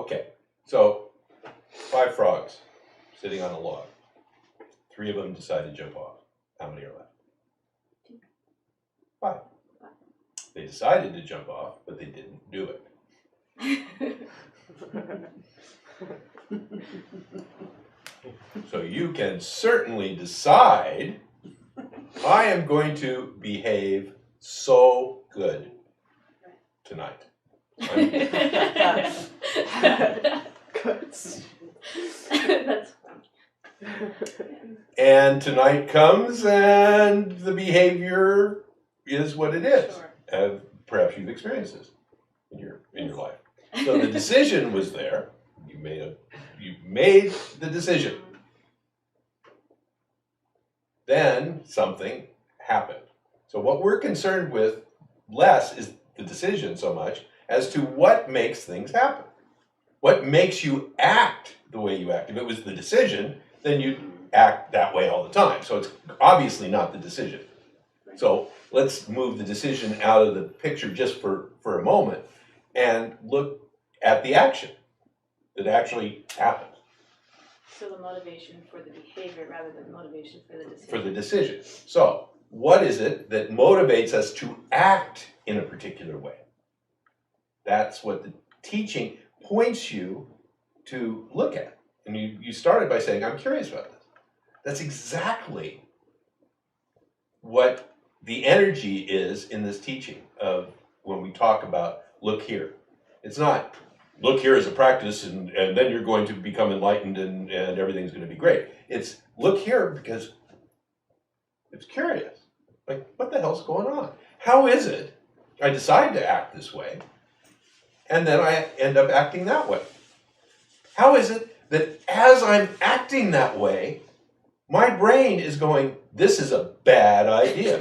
Okay, so 5 frogs sitting on a log. 3 of them decide to jump off. How many are left? 5. They decided to jump off, but they didn't do it. So you can certainly decide, I am going to behave so good tonight. That's And tonight comes and the behavior is what it is. Sure. Perhaps you've experienced this in your life. So the decision was there. You made the decision. Then something happened. So what we're concerned with less is the decision so much as to what makes things happen. What makes you act the way you act. If it was the decision, then you'd act that way all the time. So it's obviously not the decision. So let's move the decision out of the picture just for a moment and look at the action that actually happened. So the motivation for the behavior rather than motivation for the decision. For the decision. So what is it that motivates us to act in a particular way? That's what the teaching points you to look at. And you started by saying, I'm curious about this. That's exactly what the energy is in this teaching of when we talk about look here. It's not look here as a practice and then you're going to become enlightened and everything's going to be great. It's look here because it's curious. Like, what the hell's going on? How is it I decide to act this way and then I end up acting that way? How is it that as I'm acting that way, my brain is going, this is a bad idea.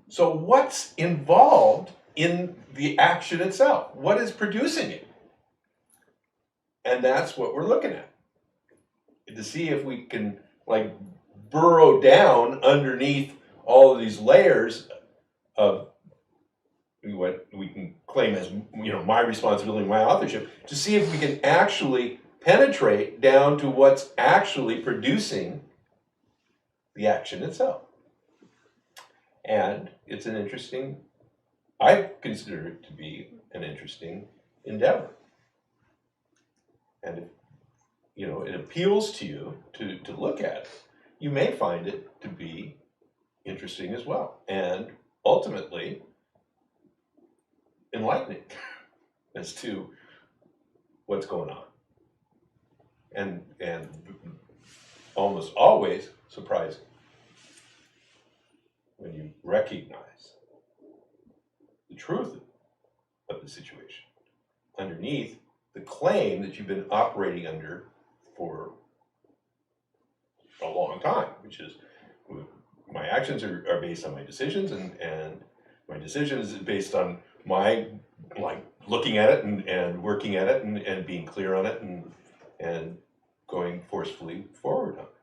So what's involved in the action itself? What is producing it? And that's what we're looking at. To see if we can like burrow down underneath all of these layers of what we can claim as, my responsibility, my authorship, to see if we can actually penetrate down to what's actually producing the action itself. And it's an interesting, I consider it to be an interesting endeavor. And if, it appeals to you to look at it, you may find it to be interesting as well. And ultimately, enlightening as to what's going on. And almost always surprising when you recognize the truth of the situation underneath the claim that you've been operating under for a long time, which is my actions are based on my decisions, and my decisions is based on my looking at it and working at it and being clear on it and going forcefully forward on it.